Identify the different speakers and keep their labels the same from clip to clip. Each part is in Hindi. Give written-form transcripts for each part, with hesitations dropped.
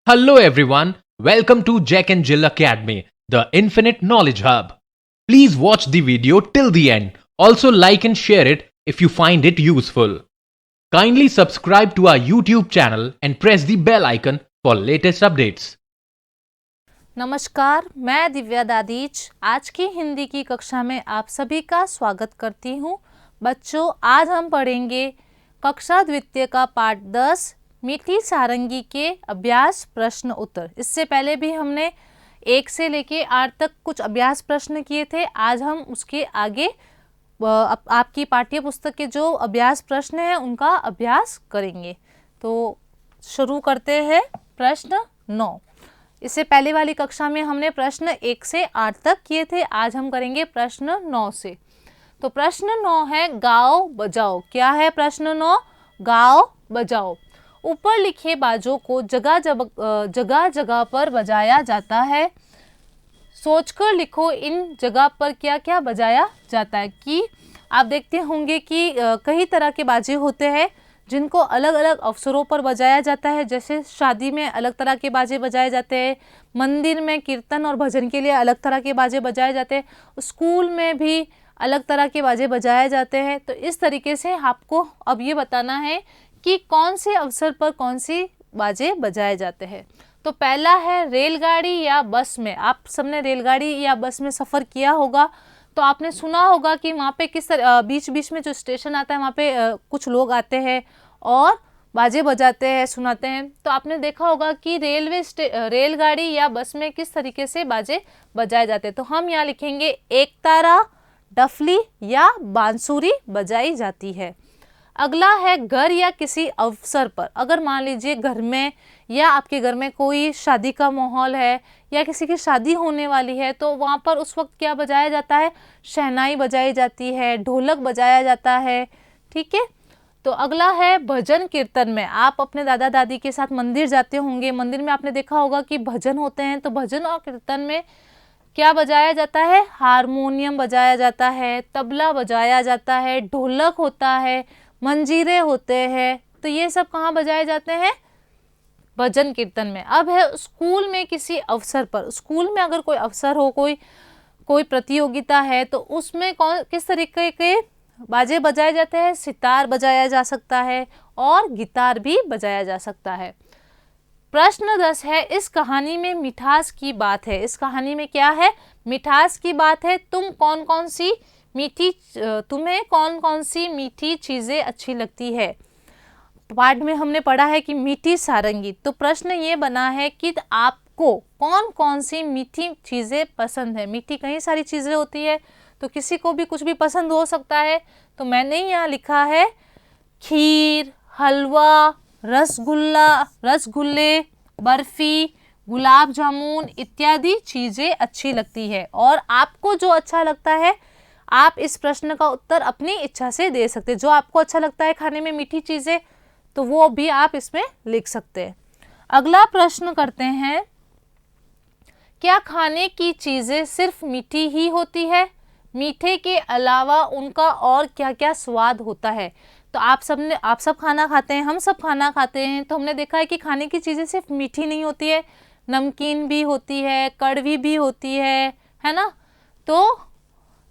Speaker 1: Hello everyone, welcome to Jack and Jill Academy, the Infinite Knowledge Hub. Please watch the video till the end. Also like and share it if you find it useful. Kindly subscribe to our YouTube channel and press the bell icon for latest updates.
Speaker 2: नमस्कार, मैं दिव्या दादीच आज की हिंदी की कक्षा में आप सभी का स्वागत करती हूँ। बच्चों, आज हम पढ़ेंगे कक्षा द्वितीय का पाठ 10 मीठी सारंगी के अभ्यास प्रश्न उत्तर। इससे पहले भी हमने 1 से लेके 8 तक कुछ अभ्यास प्रश्न किए थे। आज हम उसके आगे आपकी पाठ्य पुस्तक के जो अभ्यास प्रश्न हैं उनका अभ्यास करेंगे। तो शुरू करते हैं प्रश्न 9। इससे पहले वाली कक्षा में हमने प्रश्न 1 से 8 तक किए थे। आज हम करेंगे प्रश्न 9 से। तो प्रश्न 9 है गाओ बजाओ। क्या है प्रश्न 9? गाओ बजाओ। ऊपर लिखे बाजों को जगह जगह पर बजाया जाता है। सोचकर लिखो इन जगह पर क्या क्या बजाया जाता है। कि आप देखते होंगे कि कई तरह के बाजे होते हैं जिनको अलग अलग अवसरों पर बजाया जाता है। जैसे शादी में अलग तरह के बाजे बजाए जाते हैं, मंदिर में कीर्तन और भजन के लिए अलग तरह के बाजे बजाए जाते हैं, स्कूल में भी अलग तरह के बाजे बजाए जाते हैं। तो इस तरीके से आपको अब ये बताना है कि कौन से अवसर पर कौन सी बाजे बजाए जाते हैं। तो पहला है रेलगाड़ी या बस में। आप सबने रेलगाड़ी या बस में सफ़र किया होगा तो आपने सुना होगा कि वहाँ पे किस बीच बीच में जो स्टेशन आता है वहाँ पे कुछ लोग आते हैं और बाजे बजाते हैं, सुनाते हैं। तो आपने देखा होगा कि रेलगाड़ी या बस में किस तरीके से बाजे बजाए जाते हैं। तो हम यहाँ लिखेंगे एकतारा, डफली या बांसुरी बजाई जाती है। अगला है घर या किसी अवसर पर। अगर मान लीजिए घर में या आपके घर में कोई शादी का माहौल है या किसी की शादी होने वाली है तो वहाँ पर उस वक्त क्या बजाया जाता है? शहनाई बजाई जाती है, ढोलक बजाया जाता है। ठीक है। तो अगला है भजन कीर्तन में। आप अपने दादा दादी के साथ मंदिर जाते होंगे, मंदिर में आपने देखा होगा कि भजन होते हैं। तो भजन और कीर्तन में क्या बजाया जाता है? हारमोनियम बजाया जाता है, तबला बजाया जाता है, ढोलक होता है, मंजीरे होते हैं। तो ये सब कहाँ बजाए जाते हैं? भजन कीर्तन में। अब है स्कूल में किसी अवसर पर। स्कूल में अगर कोई अवसर हो, कोई प्रतियोगिता है तो उसमें किस तरीके के बाजे बजाए जाते हैं? सितार बजाया जा सकता है और गिटार भी बजाया जा सकता है। प्रश्न 10 है इस कहानी में मिठास की बात है। इस कहानी में क्या है? मिठास की बात है। तुम्हें कौन कौन सी मीठी चीज़ें अच्छी लगती है? पाठ में हमने पढ़ा है कि मीठी सारंगी। तो प्रश्न ये बना है कि आपको कौन कौन सी मीठी चीज़ें पसंद है। मीठी कई सारी चीज़ें होती है तो किसी को भी कुछ भी पसंद हो सकता है। तो मैंने यहाँ लिखा है खीर, हलवा, रसगुल्ले, बर्फ़ी, गुलाब जामुन इत्यादि चीज़ें अच्छी लगती है। और आपको जो अच्छा लगता है आप इस प्रश्न का उत्तर अपनी इच्छा से दे सकते हैं। जो आपको अच्छा लगता है खाने में मीठी चीज़ें तो वो भी आप इसमें लिख सकते हैं। अगला प्रश्न करते हैं, क्या खाने की चीज़ें सिर्फ मीठी ही होती है? मीठे के अलावा उनका और क्या क्या स्वाद होता है? तो आप सब खाना खाते हैं, हम सब खाना खाते हैं। तो हमने देखा है कि खाने की चीज़ें सिर्फ मीठी नहीं होती है, नमकीन भी होती है, कड़वी भी होती है ना? तो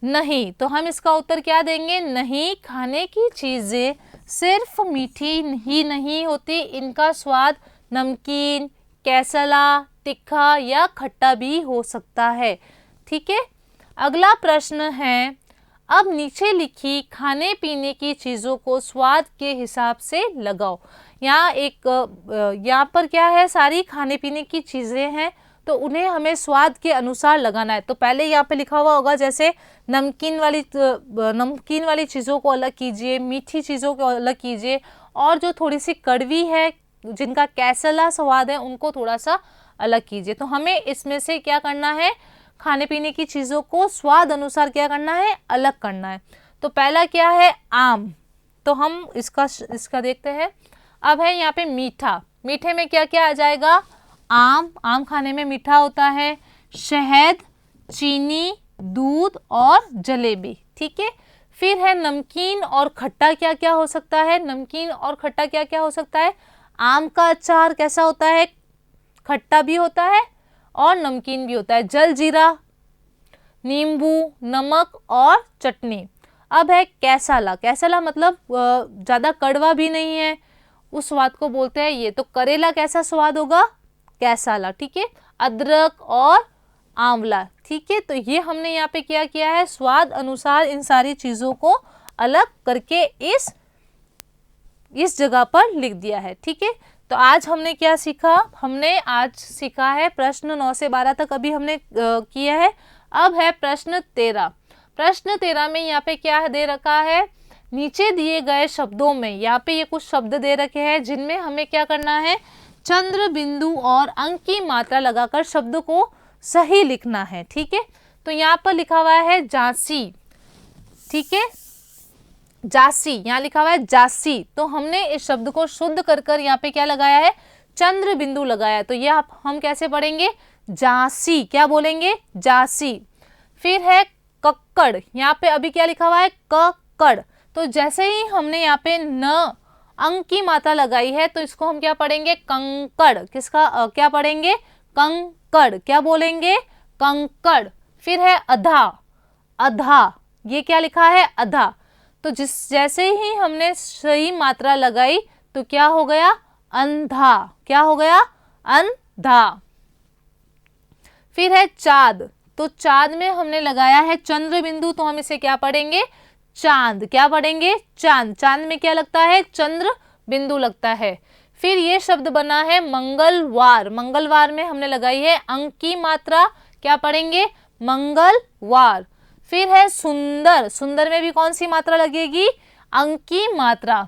Speaker 2: नहीं, तो हम इसका उत्तर क्या देंगे? नहीं, खाने की चीज़ें सिर्फ मीठी ही नहीं होती, इनका स्वाद नमकीन, कैसला, तीखा या खट्टा भी हो सकता है। ठीक है। अगला प्रश्न है, अब नीचे लिखी खाने पीने की चीज़ों को स्वाद के हिसाब से लगाओ। यहाँ पर क्या है? सारी खाने पीने की चीज़ें हैं तो उन्हें हमें स्वाद के अनुसार लगाना है। तो पहले यहाँ पे लिखा हुआ होगा जैसे नमकीन वाली चीज़ों को अलग कीजिए, मीठी चीज़ों को अलग कीजिए, और जो थोड़ी सी कड़वी है जिनका कैसला स्वाद है उनको थोड़ा सा अलग कीजिए। तो हमें इसमें से क्या करना है? खाने पीने की चीज़ों को स्वाद अनुसार क्या करना है? अलग करना है। तो पहला क्या है? आम। तो हम इसका देखते हैं। अब है यहाँ पे मीठा। मीठे में क्या क्या आ जाएगा? आम खाने में मीठा होता है, शहद, चीनी, दूध और जलेबी। ठीक है। फिर है नमकीन और खट्टा क्या क्या हो सकता है, नमकीन और खट्टा क्या क्या हो सकता है। आम का अचार कैसा होता है, खट्टा भी होता है और नमकीन भी होता है। जलजीरा, नींबू, नमक और चटनी। अब है कैसाला, कैसाला मतलब ज़्यादा कड़वा भी नहीं है, उस स्वाद को बोलते हैं ये। तो करेला कैसा स्वाद होगा, कैसाला, ठीक है। अदरक और आंवला, ठीक है। तो ये हमने यहाँ पे क्या किया है, स्वाद अनुसार इन सारी चीज़ों को अलग करके इस जगह पर लिख दिया है, ठीक है। तो आज हमने क्या सीखा, हमने आज सीखा है प्रश्न 9 से 12 तक अभी हमने किया है। अब है प्रश्न 13। प्रश्न 13 में यहाँ पे क्या दे रखा है, नीचे दिए गए शब्दों में यहाँ पे ये कुछ शब्द दे रखे हैं जिनमें हमें क्या करना है, चंद्र बिंदु और अंक की मात्रा लगाकर शब्द को सही लिखना है, ठीक है। तो यहाँ पर लिखा हुआ है जासी, ठीक है, जासी, यहाँ लिखा हुआ है जासी। तो हमने इस शब्द को शुद्ध कर कर यहाँ पे क्या लगाया है, चंद्र बिंदु लगाया। तो ये हम कैसे पढ़ेंगे, जासी, क्या बोलेंगे, जासी। फिर है कक्कड़, यहाँ पे अभी क्या लिखा हुआ है, कक्कड़। तो जैसे ही हमने यहाँ पे न अंक की मात्रा लगाई है तो इसको हम क्या पढ़ेंगे, कंकड़। किसका क्या पढ़ेंगे, कंकड़, क्या बोलेंगे, कंकड़। फिर है अधा, अधा, ये क्या लिखा है, अधा। तो जैसे ही हमने सही मात्रा लगाई तो क्या हो गया, अंधा, क्या हो गया, अंधा। फिर है चाँद, तो चाँद में हमने लगाया है चंद्र बिंदु, तो हम इसे क्या पढ़ेंगे, चांद, क्या पढ़ेंगे, चांद। चांद में क्या लगता है, चंद्र बिंदु लगता है। फिर ये शब्द बना है मंगलवार, मंगलवार में हमने लगाई है अंक की मात्रा, क्या पढ़ेंगे, मंगलवार। फिर है सुंदर, सुंदर में भी कौन सी मात्रा लगेगी, अंक की मात्रा।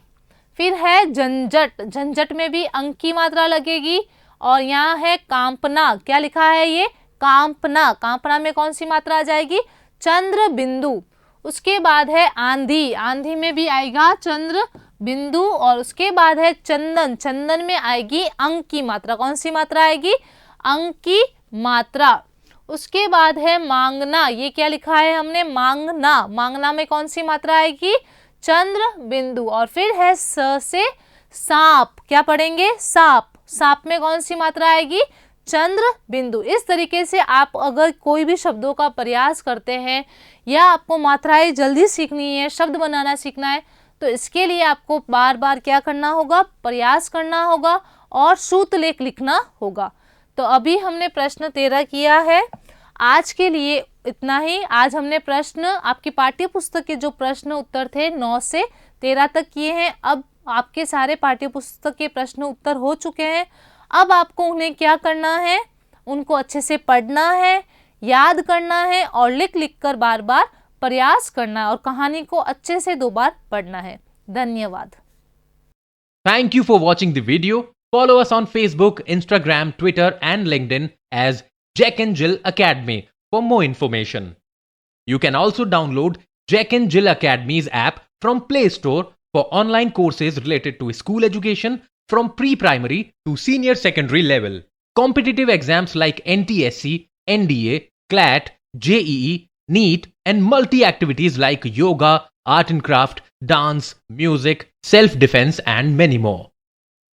Speaker 2: फिर है झंझट, झंझट में भी अंक की मात्रा लगेगी। और यहाँ है कांपना, क्या लिखा है ये, कांपना, कांपना में कौन सी मात्रा आ जाएगी, चंद्र बिंदु। उसके बाद है आंधी, आंधी में भी आएगा चंद्र बिंदु। और उसके बाद है चंदन, चंदन में आएगी अंक की मात्रा, कौन सी मात्रा आएगी, अंक की मात्रा। उसके बाद है मांगना, ये क्या लिखा है हमने, मांगना, मांगना में कौन सी मात्रा आएगी, चंद्र बिंदु। और फिर है स से सांप, क्या पढ़ेंगे, सांप, सांप में कौन सी मात्रा आएगी, चंद्र बिंदु। इस तरीके से आप अगर कोई भी शब्दों का प्रयास करते हैं या आपको मात्राएं जल्दी सीखनी है, शब्द बनाना सीखना है, तो इसके लिए आपको बार बार क्या करना होगा, प्रयास करना होगा और सूत्रलेख लिखना होगा। तो अभी हमने प्रश्न 13 किया है। आज के लिए इतना ही। आज हमने प्रश्न, आपकी पाठ्य पुस्तक के जो प्रश्न उत्तर थे 9 से 13 तक किए हैं। अब आपके सारे पाठ्य पुस्तक के प्रश्न उत्तर हो चुके हैं। अब आपको उन्हें क्या करना है, उनको अच्छे से पढ़ना है, याद करना है और लिख लिख कर बार बार प्रयास करना है और कहानी को अच्छे से 2 बार पढ़ना है। धन्यवाद।
Speaker 1: Thank you for watching the video. Follow us on Facebook, Instagram, Twitter, and LinkedIn as Jack and Jill Academy for more information. You can also download Jack and Jill Academy's app from Play Store for online courses related to school education from pre-primary to senior secondary level. Competitive exams like NTSC, NDA, CLAT, JEE, NEET, and multi-activities like yoga, art and craft, dance, music, self-defense, and many more.